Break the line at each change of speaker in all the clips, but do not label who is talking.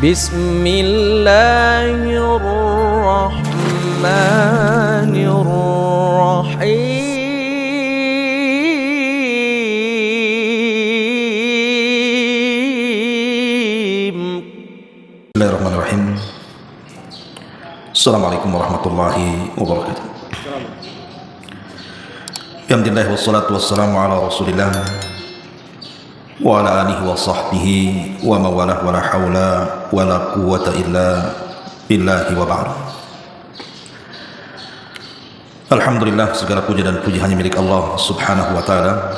Bismillahirrahmanirrahim.
Bismillahirrahmanirrahim. Assalamualaikum warahmatullahi wabarakatuh. Alhamdulillah wassalatu wassalamu ala Rasulillah wa ala alihi wa sahbihi wa mawalah wa la hawla wa la quwwata illa billahi wa ba'd. Alhamdulillah, segala puja dan puji hanya milik Allah Subhanahu wa taala.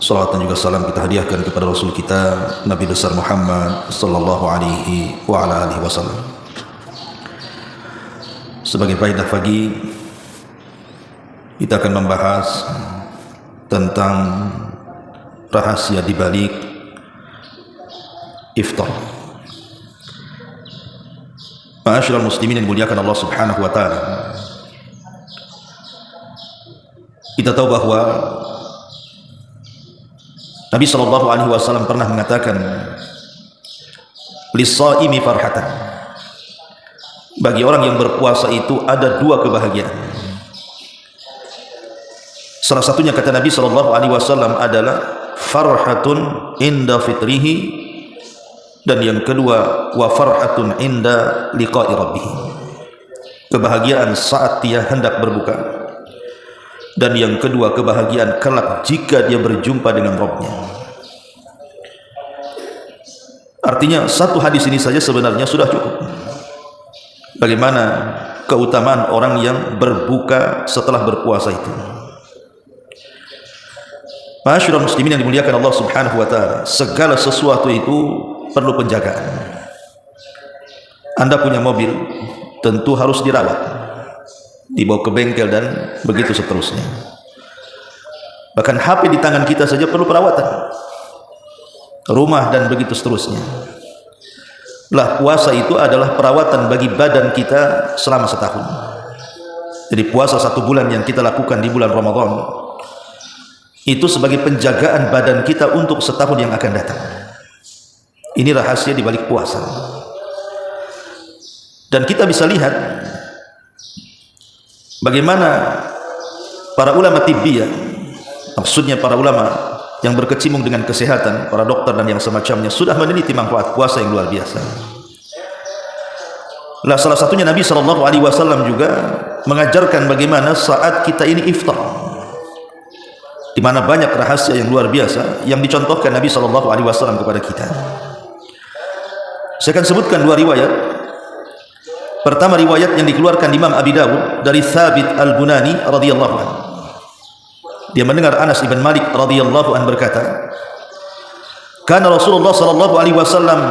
Salawat dan juga salam kita hadiahkan kepada Rasul kita Nabi besar Muhammad sallallahu alaihi wa ala alihi wasallam. Sebagai faedah pagi, kita akan membahas tentang rahasia di balik iftar. Ma'asyiral muslimin yang dimuliakan Allah Subhanahu wa taala. Kita tahu bahwa Nabi sallallahu alaihi wasallam pernah mengatakan, "Lis-shaimi farhatan." Bagi orang yang berpuasa itu ada dua kebahagiaan. Salah satunya kata Nabi sallallahu alaihi wasallam adalah farhatun inda fitrihi, dan yang kedua wa farhatun inda liqa'i rabbih. Kebahagiaan saat dia hendak berbuka, dan yang kedua kebahagiaan kelak jika dia berjumpa dengan Rabbnya. Artinya satu hadis ini saja sebenarnya sudah cukup. Bagaimana keutamaan orang yang berbuka setelah berpuasa itu. Ma'asyiral muslimin yang dimuliakan Allah Subhanahu wa taala, segala sesuatu itu perlu penjagaan. Anda punya mobil, tentu harus dirawat, dibawa ke bengkel dan begitu seterusnya. Bahkan HP di tangan kita saja perlu perawatan, rumah dan begitu seterusnya. Lah puasa itu adalah perawatan bagi badan kita selama setahun. Jadi puasa 1 bulan yang kita lakukan di bulan Ramadan itu sebagai penjagaan badan kita untuk setahun yang akan datang. Ini rahasia di balik puasa. Dan kita bisa lihat bagaimana para ulama tibbiyah, maksudnya para ulama yang berkecimpung dengan kesehatan, para dokter dan yang semacamnya, sudah meneliti manfaat puasa yang luar biasa. Lah salah satunya Nabi sallallahu alaihi wasallam juga mengajarkan bagaimana saat kita ini iftar, di mana banyak rahasia yang luar biasa yang dicontohkan Nabi sallallahu alaihi wasallam kepada kita. Saya akan sebutkan 2 riwayat. Pertama, riwayat yang dikeluarkan Imam Abi Dawud dari Thabit Al-Bunani radhiyallahu anhu. Dia mendengar Anas ibn Malik radhiyallahu anhu berkata, "Kana Rasulullah sallallahu alaihi wasallam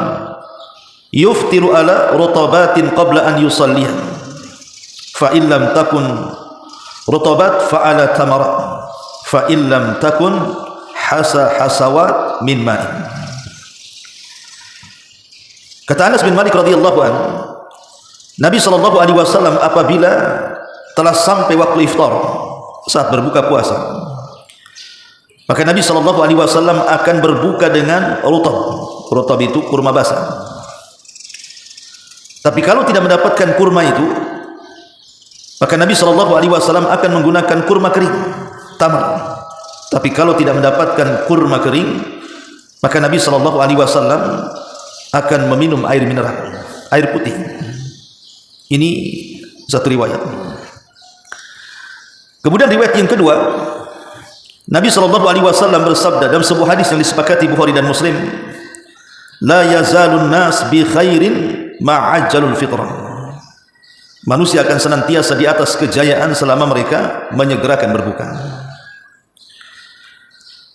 yuftiru ala rutabatin qabla an yusalliha. Fa in lam takun rutabat fa ala tamarat. Fa in lam takun hasawat min ma'in." Kata Anas bin Malik radhiyallahu anhu, Nabi sallallahu alaihi wasallam apabila telah sampai waktu iftar, saat berbuka puasa, maka Nabi sallallahu alaihi wasallam akan berbuka dengan rutab. Rutab itu kurma basah. Tapi kalau tidak mendapatkan kurma itu, maka Nabi sallallahu alaihi wasallam akan menggunakan kurma kering, tamar. Tapi kalau tidak mendapatkan kurma kering, maka Nabi sallallahu alaihi wasallam akan meminum air mineral, air putih. Ini satu riwayat. Kemudian riwayat yang kedua, Nabi sallallahu alaihi wasallam bersabda dalam sebuah hadis yang disepakati Bukhari dan Muslim, "La yazalun nas bi khairin ma'ajjalul fitrah." Manusia akan senantiasa di atas kejayaan selama mereka menyegerakan berbuka.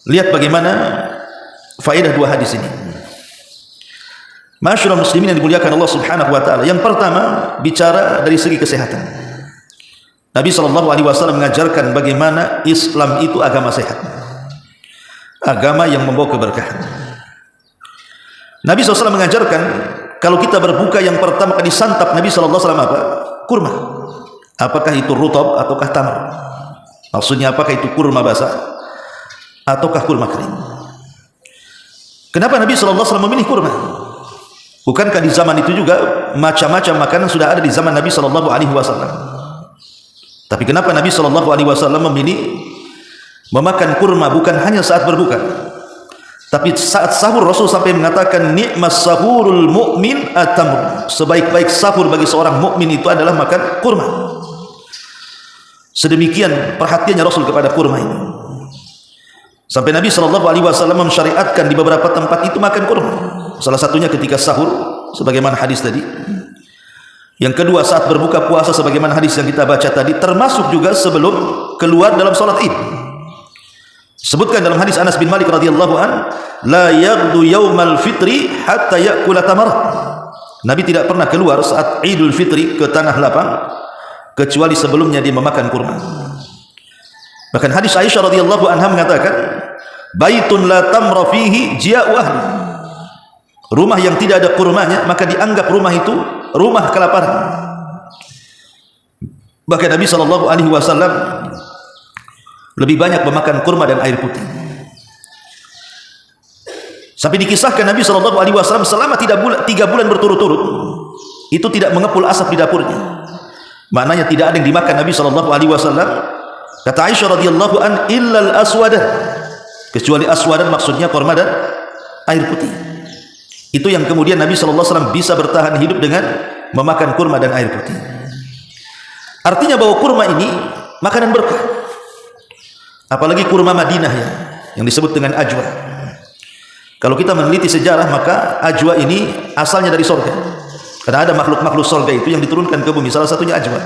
Lihat bagaimana faedah 2 hadis ini. Ma'asyiral muslimin yang dimuliakan Allah Subhanahu wa taala. Yang pertama, bicara dari segi kesehatan. Nabi sallallahu alaihi wasallam mengajarkan bagaimana Islam itu agama sehat, agama yang membawa keberkahan. Nabi SAW mengajarkan kalau kita berbuka yang pertama kali disantap Nabi SAW apa? Kurma. Apakah itu rutab ataukah tamar? Maksudnya apakah itu kurma basah ataukah kurma kering? Kenapa Nabi SAW memilih kurma? Bukankah di zaman itu juga macam-macam makanan sudah ada di zaman Nabi sallallahu alaihi wasallam? Tapi kenapa Nabi sallallahu alaihi wasallam memilih memakan kurma bukan hanya saat berbuka, tapi saat sahur? Rasul sampai mengatakan ni'mas sahurul mu'min at-tamr. Sebaik-baik sahur bagi seorang mukmin itu adalah makan kurma. Sedemikian perhatiannya Rasul kepada kurma ini. Sampai Nabi sallallahu alaihi wasallam mensyariatkan di beberapa tempat itu makan kurma. Salah satunya ketika sahur sebagaimana hadis tadi. Yang kedua saat berbuka puasa sebagaimana hadis yang kita baca tadi, termasuk juga sebelum keluar dalam salat Id. Sebutkan dalam hadis Anas bin Malik radhiyallahu an, la yaghdu yaumal fitri hatta ya'kula tamar. Nabi tidak pernah keluar saat Idul Fitri ke tanah lapang kecuali sebelumnya dia memakan kurma. Bahkan hadis Aisyah radhiyallahu anha mengatakan, baitun la tamra fihi jia'u ahli. Rumah yang tidak ada kurmanya maka dianggap rumah itu rumah kelaparan. Bahkan Nabi sallallahu alaihi wasallam lebih banyak memakan kurma dan air putih. Sampai dikisahkan Nabi sallallahu alaihi wasallam selama 3 bulan berturut-turut itu tidak mengepul asap di dapurnya. Maknanya tidak ada yang dimakan Nabi sallallahu alaihi wasallam. Kata Aisyah radhiyallahu an, illal aswadan, kecuali aswadan maksudnya kurma dan air putih. Itu yang kemudian Nabi sallallahu alaihi wasallam bisa bertahan hidup dengan memakan kurma dan air putih. Artinya bahwa kurma ini makanan berkah. Apalagi kurma Madinah ya, yang disebut dengan ajwa. Kalau kita meneliti sejarah maka ajwa ini asalnya dari surga. Karena ada makhluk-makhluk surga itu yang diturunkan ke bumi, salah satunya ajwa.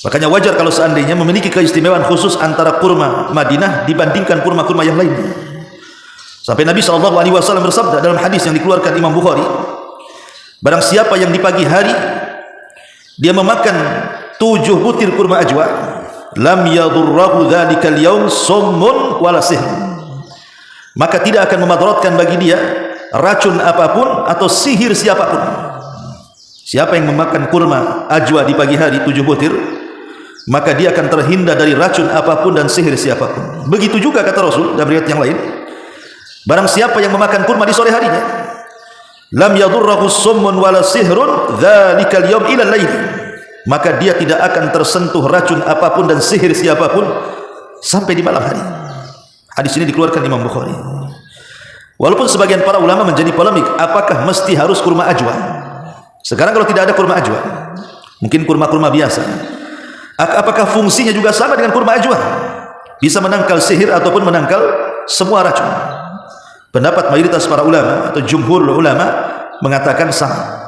Makanya wajar kalau seandainya memiliki keistimewaan khusus antara kurma Madinah dibandingkan kurma-kurma yang lainnya. Sampai Nabi sallallahu alaihi wasallam bersabda dalam hadis yang dikeluarkan Imam Bukhari, barang siapa yang di pagi hari dia memakan 7 butir kurma ajwa, lam yadurrahu dzalikal yaum summun wala sihr. Maka tidak akan memadaratkan bagi dia racun apapun atau sihir siapapun. Siapa yang memakan kurma ajwa di pagi hari 7 butir, maka dia akan terhindar dari racun apapun dan sihir siapapun. Begitu juga kata Rasul dalam riwayat yang lain, barang siapa yang memakan kurma di sore harinya, lam yadurrahu summun wala sihrun dzalikal yaum ila lail, maka dia tidak akan tersentuh racun apapun dan sihir siapapun sampai di malam hari. Hadis ini dikeluarkan Imam Bukhari. Walaupun sebagian para ulama menjadi polemik, apakah mesti harus kurma ajwa? Sekarang kalau tidak ada kurma ajwa, mungkin kurma-kurma biasa, apakah fungsinya juga sama dengan kurma ajwa? Bisa menangkal sihir ataupun menangkal semua racun? Pendapat mayoritas para ulama atau jumhur ulama mengatakan sama.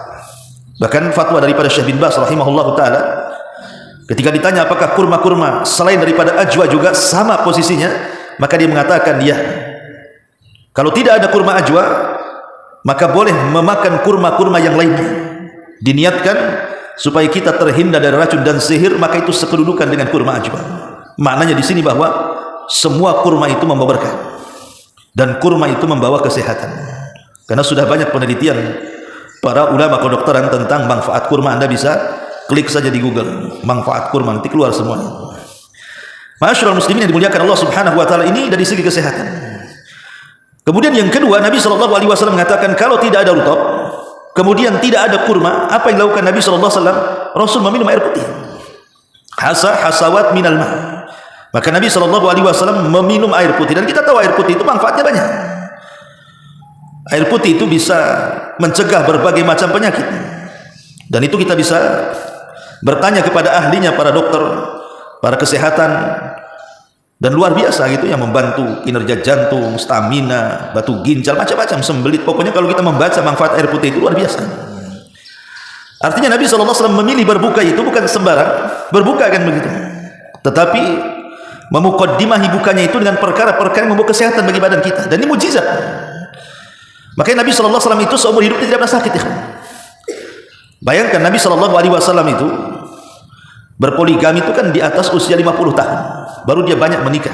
Bahkan fatwa daripada Syekh bin Baz rahimahullahu taala ketika ditanya apakah kurma-kurma selain daripada ajwa juga sama posisinya, maka dia mengatakan ya, kalau tidak ada kurma ajwa maka boleh memakan kurma-kurma yang lainnya, diniatkan supaya kita terhindar dari racun dan sihir, maka itu sekedudukan dengan kurma ajwa. Maknanya di sini bahwa semua kurma itu membawa berkah dan kurma itu membawa kesehatan. Karena sudah banyak penelitian para ulama kedokteran tentang manfaat kurma. Anda bisa klik saja di Google manfaat kurma, nanti keluar semuanya. Ma'asyiral muslimin yang dimuliakan Allah Subhanahu wa taala, ini dari segi kesehatan. Kemudian yang kedua, Nabi sallallahu alaihi wasallam mengatakan kalau tidak ada rutab, kemudian tidak ada kurma, apa yang dilakukan Nabi sallallahu alaihi wasallam? Rasul meminum air putih. Hasawat minal ma. Maka Nabi sallallahu alaihi wasallam meminum air putih, dan kita tahu air putih itu manfaatnya banyak. Air putih itu bisa mencegah berbagai macam penyakit. Dan itu kita bisa bertanya kepada ahlinya, para dokter, para kesehatan, dan luar biasa gitu, yang membantu kinerja jantung, stamina, batu ginjal, macam-macam, sembelit. Pokoknya kalau kita membaca manfaat air putih itu luar biasa. Artinya Nabi SAW memilih berbuka itu bukan sembarang berbuka kan begitu, tetapi memuqaddimahi bukanya itu dengan perkara-perkara yang membawa kesehatan bagi badan kita, dan ini mujizat. Makanya Nabi SAW itu seumur hidupnya tidak pernah sakit ya. Bayangkan Nabi SAW itu berpoligami itu kan di atas usia 50 tahun, baru dia banyak menikah.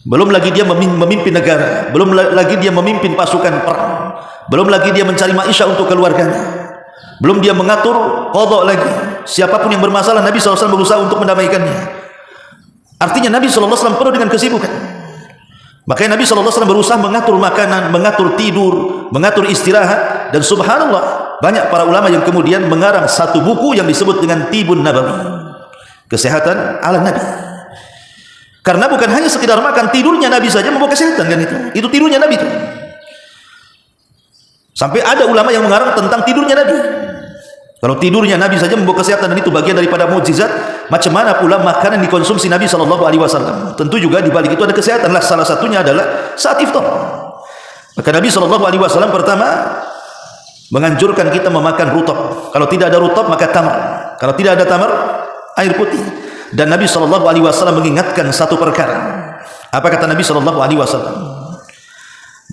Belum lagi dia memimpin negara, belum lagi dia memimpin pasukan perang, belum lagi dia mencari maisha untuk keluarganya, belum dia mengatur qadha lagi. Siapapun yang bermasalah, Nabi SAW berusaha untuk mendamaikannya. Artinya Nabi SAW penuh dengan kesibukan. Makanya Nabi SAW berusaha mengatur makanan, mengatur tidur, mengatur istirahat, dan subhanallah banyak para ulama yang kemudian mengarang satu buku yang disebut dengan Tibun Nabawi, kesehatan ala Nabi. Karena bukan hanya sekedar makan, tidurnya Nabi saja membawa kesehatan kan itu tidurnya Nabi itu. Sampai ada ulama yang mengarang tentang tidurnya Nabi. Kalau tidurnya Nabi saja membawa kesehatan dan itu bagian daripada mukjizat, macam mana pula makanan dikonsumsi Nabi SAW? Tentu juga di balik itu ada kesehatan lah. Salah satunya adalah saat iftar. Maka Nabi SAW pertama menganjurkan kita memakan rutab. Kalau tidak ada rutab maka tamar. Kalau tidak ada tamar, air putih. Dan Nabi SAW mengingatkan satu perkara. Apa kata Nabi SAW?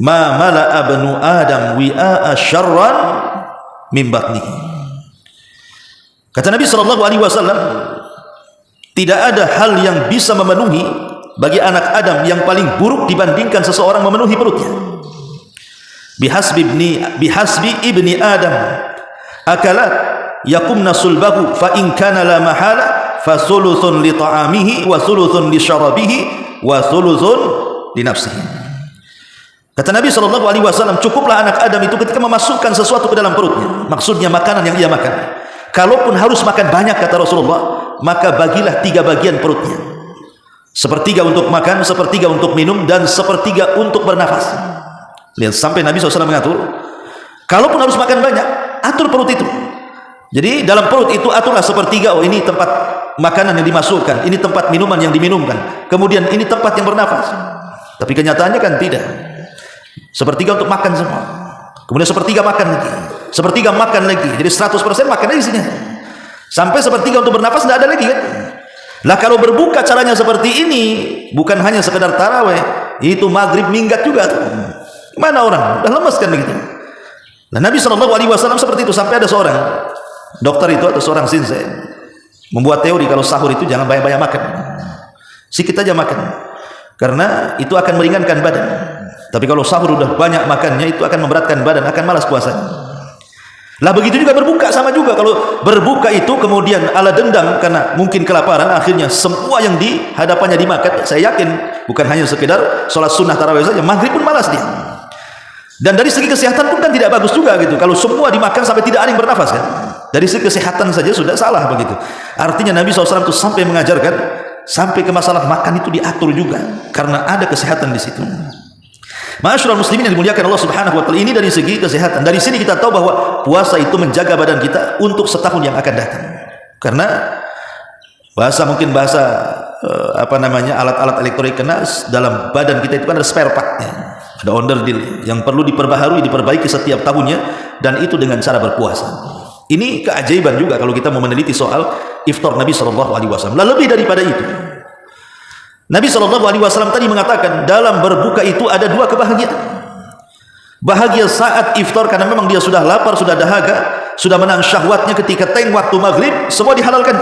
Ma mala'a banu Adam wi'a'a syarran min batnihi. Kata Nabi SAW, tidak ada hal yang bisa memenuhi bagi anak Adam yang paling buruk dibandingkan seseorang memenuhi perutnya. Bihasbi ibni Adam akalat yakumna sulbahu fa in kana la mahala fa thuluthun li ta'amihi wa thuluthun li syarabihi wa thuluthun li nafsihi. Kata Nabi SAW, cukuplah anak Adam itu ketika memasukkan sesuatu ke dalam perutnya, maksudnya makanan yang ia makan. Kalaupun harus makan banyak, kata Rasulullah, maka bagilah 3 bagian perutnya. Sepertiga untuk makan, sepertiga untuk minum, dan sepertiga untuk bernafas. Lihat, sampai Nabi SAW mengatur, kalaupun harus makan banyak, atur perut itu. Jadi dalam perut itu aturlah sepertiga. Oh, ini tempat makanan yang dimasukkan, ini tempat minuman yang diminumkan, kemudian ini tempat yang bernafas. Tapi kenyataannya kan tidak. Sepertiga untuk makan semua, kemudian sepertiga makan lagi, sepertiga makan lagi, jadi 100% makan lagi sini. Sampai sepertiga untuk bernafas tidak ada lagi kan. Lah kalau berbuka caranya seperti ini, bukan hanya sekedar taraweh, itu maghrib minggat juga tuh. Mana orang udah lemes kan begitu. Nah, Nabi SAW seperti itu. Sampai ada seorang dokter itu atau seorang sinse membuat teori kalau sahur itu jangan banyak-banyak makan, sedikit aja makan, karena itu akan meringankan badan. Tapi kalau sahur udah banyak makannya, itu akan memberatkan badan, akan malas puasanya. Lah begitu juga berbuka, sama juga. Kalau berbuka itu kemudian ala dendam karena mungkin kelaparan, akhirnya semua yang di hadapannya dimakan. Saya yakin bukan hanya sekedar sholat sunnah tarawih saja, maghrib pun malas dia. Dan dari segi kesehatan pun kan tidak bagus juga gitu. Kalau semua dimakan sampai tidak ada yang bernafas kan, dari segi kesehatan saja sudah salah begitu. Artinya Nabi SAW itu sampai mengajarkan sampai ke masalah makan itu diatur juga, karena ada kesehatan di situ. Ma'asyiral muslimin yang dimuliakan Allah Subhanahu wa taala, ini dari segi kesehatan. Dari sini kita tahu bahwa puasa itu menjaga badan kita untuk setahun yang akan datang. Karena mungkin bahasa alat-alat elektronik dalam badan kita itu kan ada spare part-nya, ada onderdil yang perlu diperbaharui, diperbaiki setiap tahunnya, dan itu dengan cara berpuasa. Ini keajaiban juga kalau kita mau meneliti soal iftar Nabi SAW. Lebih daripada itu, Nabi SAW tadi mengatakan dalam berbuka itu ada 2 kebahagiaan. Bahagia saat iftar karena memang dia sudah lapar, sudah dahaga, sudah menang syahwatnya ketika waktu maghrib, semua dihalalkan.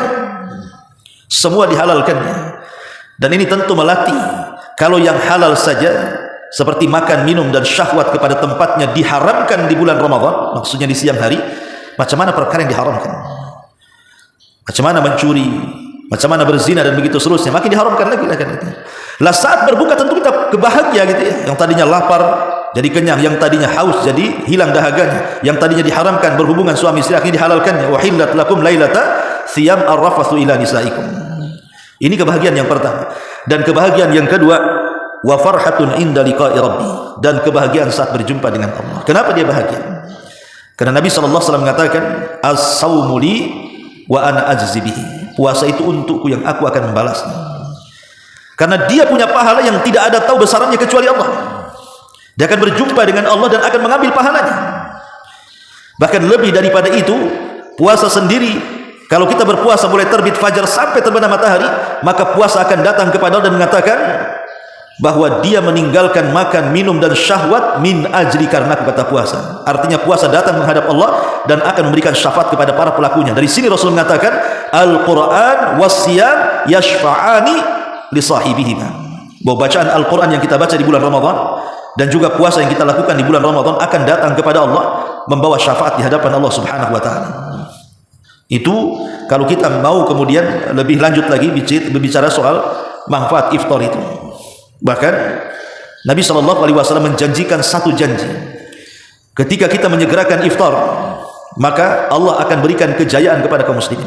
Semua dihalalkannya. Dan ini tentu melatih. Kalau yang halal saja seperti makan, minum, dan syahwat kepada tempatnya diharamkan di bulan Ramadan, maksudnya di siang hari, macam mana perkara yang diharamkan? Macam mana mencuri, macam mana berzina, dan begitu seterusnya, makin diharamkan lagi kan. Lah saat berbuka tentu kita kebahagia gitu ya. Yang tadinya lapar jadi kenyang, yang tadinya haus jadi hilang dahaganya, yang tadinya diharamkan berhubungan suami istri akhirnya dihalalkannya. Wa hillat lakum lailata siyam arrafathu ila nisaikum. Ini kebahagiaan yang pertama. Dan kebahagiaan yang kedua, wa farhatun inda liqa'i rabbi, dan kebahagiaan saat berjumpa dengan Allah. Kenapa dia bahagia? Karena Nabi SAW mengatakan as-sawmu li wa ana ajzi bihi. Puasa itu untukku yang aku akan membalasnya. Karena dia punya pahala yang tidak ada tahu besarannya kecuali Allah. Dia akan berjumpa dengan Allah dan akan mengambil pahalanya. Bahkan lebih daripada itu, puasa sendiri, kalau kita berpuasa mulai terbit fajar sampai terbenam matahari, maka puasa akan datang kepada Allah dan mengatakan bahwa dia meninggalkan makan, minum, dan syahwat min ajri, karena kata puasa. Artinya puasa datang menghadap Allah dan akan memberikan syafaat kepada para pelakunya. Dari sini Rasul mengatakan Al-Quran wassiyam yashfa'ani li sahibihima, bahwa bacaan Al-Quran yang kita baca di bulan Ramadan dan juga puasa yang kita lakukan di bulan Ramadan akan datang kepada Allah membawa syafaat di hadapan Allah Subhanahu wa taala. Itu kalau kita mau kemudian lebih lanjut lagi berbicara soal manfaat iftar itu. Bahkan Nabi SAW menjanjikan satu janji. Ketika kita menyegerakan iftar, maka Allah akan berikan kejayaan kepada kaum muslimin.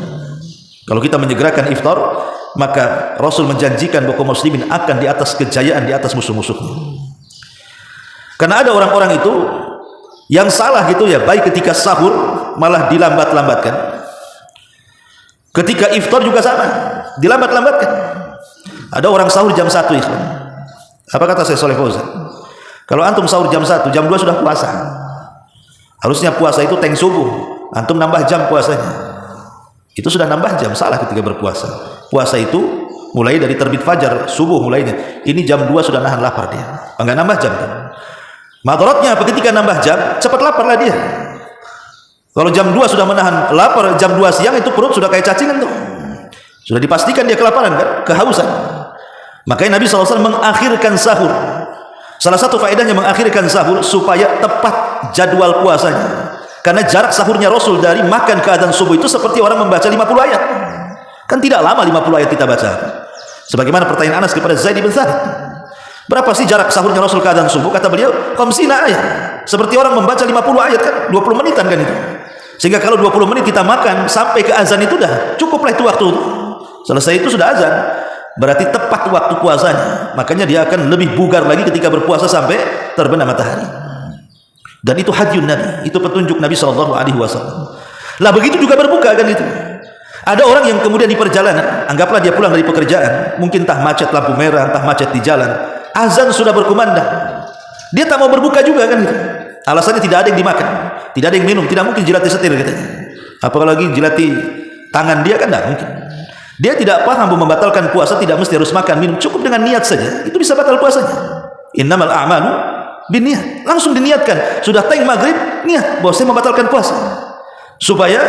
Kalau kita menyegerakan iftar, maka Rasul menjanjikan bahwa kaum muslimin akan di atas kejayaan, di atas musuh-musuhnya. Karena ada orang-orang itu yang salah gitu ya, baik ketika sahur malah dilambat-lambatkan, ketika iftar juga sama, dilambat-lambatkan. Ada orang sahur jam 1, ikhwan. Apa kata saya Soleh Fauzan? Kalau antum sahur jam 1, jam 2 sudah puasa. Harusnya puasa itu teng subuh, antum nambah jam puasanya. Itu sudah nambah jam, salah ketika berpuasa. Puasa itu mulai dari terbit fajar, subuh mulainya. Ini jam 2 sudah nahan lapar dia. Enggak nambah jam. Madaratnya apa? Ketika nambah jam, cepat laparlah dia. Kalau jam 2 sudah menahan lapar, jam 2 siang itu perut sudah kayak cacingan tuh. Sudah dipastikan dia kelaparan kan, kehausan. Makanya Nabi SAW mengakhirkan sahur. Salah satu faedahnya mengakhirkan sahur supaya tepat jadwal puasanya. Karena jarak sahurnya Rasul dari makan ke adzan subuh itu seperti orang membaca 50 ayat. Kan tidak lama 50 ayat kita baca. Sebagaimana pertanyaan Anas kepada Zaid bin Thabit. Berapa sih jarak sahurnya Rasul ke adzan subuh? Kata beliau, 50 ayat. Seperti orang membaca 50 ayat kan, 20 menitan kan itu. Sehingga kalau 20 menit kita makan sampai ke azan itu dah cukuplah itu waktu. Selesai itu sudah azan. Berarti tepat waktu puasanya. Makanya dia akan lebih bugar lagi ketika berpuasa sampai terbenam matahari. Dan itu hadyun Nabi, itu petunjuk Nabi SAW. Lah begitu juga berbuka kan itu. Ada orang yang kemudian di perjalanan, anggaplah dia pulang dari pekerjaan, mungkin entah macet lampu merah, entah macet di jalan, azan sudah berkumandang, dia tak mau berbuka juga kan itu. Alasannya tidak ada yang dimakan, tidak ada yang minum, tidak mungkin jilati setir katanya. Apalagi jilati tangan dia kan tidak mungkin. Dia tidak paham bahwa membatalkan puasa tidak mesti harus makan minum, cukup dengan niat saja itu bisa batal puasanya. Innamal a'malu biniat, langsung diniatkan. Sudah teng maghrib, niat bahwa saya membatalkan puasa. Supaya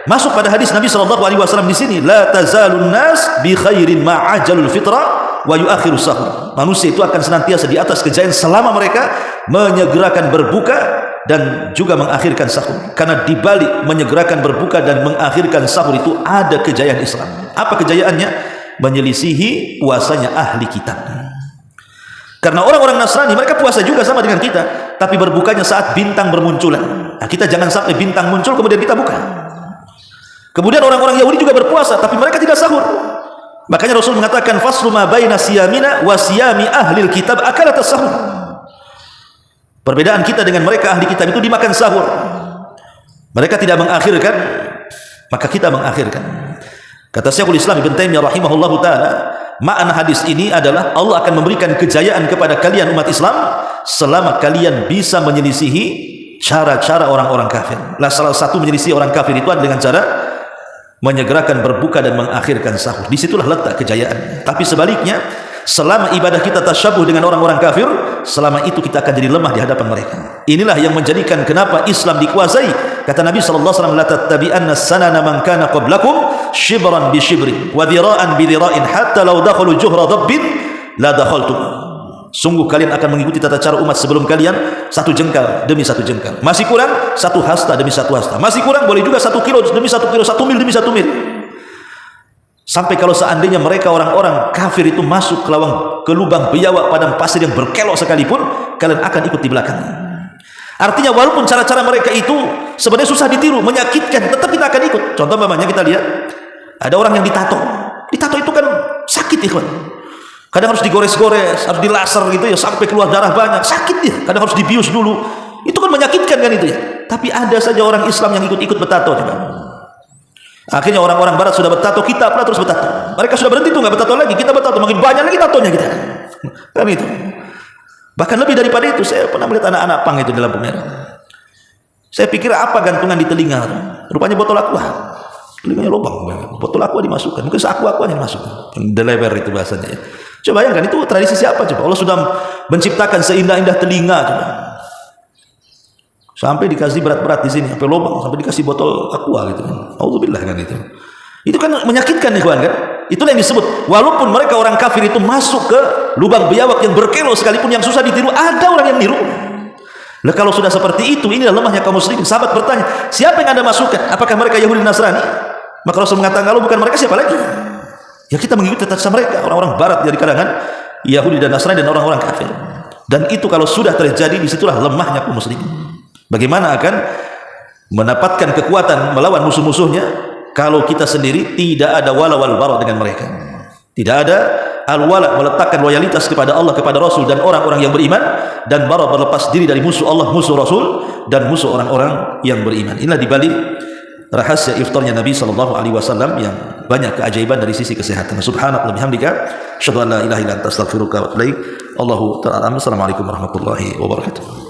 masuk pada hadis Nabi SAW di sini, la tazalun nas bi khairin ma'ajalul fitra wa yu'akhiru sahur. Manusia itu akan senantiasa di atas kejayaan selama mereka menyegerakan berbuka dan juga mengakhirkan sahur. Karena di balik menyegerakan berbuka dan mengakhirkan sahur itu ada kejayaan Islam. Apa kejayaannya? Menyelisihi puasanya ahli kitab. Karena orang-orang Nasrani mereka puasa juga sama dengan kita, tapi berbukanya saat bintang bermunculan. Nah, kita jangan sampai bintang muncul kemudian kita buka. Kemudian orang-orang Yahudi juga berpuasa, tapi mereka tidak sahur. Makanya Rasul mengatakan faslu ma baina siyamina wa siyami ahlil kitab akalat as-sahur. Perbedaan kita dengan mereka ahli kitab itu dimakan sahur. Mereka tidak mengakhirkan, maka kita mengakhirkan. Kata Syekhul Islam Ibn Taimiyah rahimahullahu taala, makna hadis ini adalah Allah akan memberikan kejayaan kepada kalian umat Islam selama kalian bisa menyelisihi cara-cara orang-orang kafir. Lah salah satu menyelisihi orang kafir itu adalah dengan cara menyegerakan berbuka dan mengakhirkan sahur. Disitulah letak kejayaan. Tapi sebaliknya, selama ibadah kita tasyabuh dengan orang-orang kafir, selama itu kita akan jadi lemah di hadapan mereka. Inilah yang menjadikan kenapa Islam dikuasai. Kata Nabi SAW, la tattabi'anna sanana man kana qablakum shibran bi shibrin wa dhira'an bi dhira'in hatta law dakhalu juhra dabbin la dakhaltum. Sungguh kalian akan mengikuti tata cara umat sebelum kalian, satu jengkal demi satu jengkal. Masih kurang satu hasta demi satu hasta. Masih kurang boleh juga 1 kilo demi 1 kilo, 1 mil demi 1 mil. Sampai kalau seandainya mereka orang-orang kafir itu masuk ke lubang biawak padang pasir yang berkelok sekalipun, kalian akan ikut di belakangnya. Artinya walaupun cara-cara mereka itu sebenarnya susah ditiru, menyakitkan, tetap kita akan ikut. Contoh mamanya kita lihat, ada orang yang ditato. Ditato itu kan sakit, ikhwan. Kadang harus digores-gores, harus dilaser gitu ya, sampai keluar darah banyak, sakit dia. Kadang harus dibius dulu. Itu kan menyakitkan kan itu ya. Tapi ada saja orang Islam yang ikut-ikut bertato coba. Akhirnya orang-orang barat sudah bertato, kita pula terus bertato. Mereka sudah berhenti tuh nggak bertato lagi, kita bertato, makin banyak lagi tatonya kita. Kan itu. Bahkan lebih daripada itu, saya pernah melihat anak-anak pang itu di lampu merah. Saya pikir apa gantungan di telinga? Rupanya botol aqua. Telinganya lubang. Botol aqua dimasukkan. Mungkin aqua yang masuk. Delever itu bahasanya ya. Coba bayangkan itu tradisi siapa coba? Allah sudah menciptakan seindah-indah telinga coba. Sampai dikasih berat-berat di sini, sampai lubang, sampai dikasih botol aqua gitu kan. Auzubillah kan itu. Itu kan menyakitkan nih kawan kan? Itulah yang disebut. Walaupun mereka orang kafir itu masuk ke lubang biawak yang berkelo sekalipun yang susah ditiru, ada orang yang niru. Nah, kalau sudah seperti itu, inilah lemahnya kaum muslimin. Sahabat bertanya, siapa yang Anda masukkan? Apakah mereka Yahudi Nasrani? Maka Rasul mengatakan, kalau bukan mereka siapa lagi? Ya kita mengikuti tata mereka, orang-orang barat dari kalangan Yahudi dan Nasrani dan orang-orang kafir. Dan itu kalau sudah terjadi, disitulah lemahnya kaum muslimin. Bagaimana akan mendapatkan kekuatan melawan musuh-musuhnya kalau kita sendiri tidak ada wala wal bara dengan mereka. Tidak ada al-wala, meletakkan loyalitas kepada Allah, kepada Rasul dan orang-orang yang beriman, dan bara, berlepas diri dari musuh Allah, musuh Rasul dan musuh orang-orang yang beriman. Inilah dibalik rahasia iftarnya Nabi SAW yang banyak keajaiban dari sisi kesehatan. Subhanallah bihamdika, asyhadu an la ilaha illa anta, astaghfiruka wa atubu ilaik. Allahu ta'ala. Assalamualaikum warahmatullahi wabarakatuh.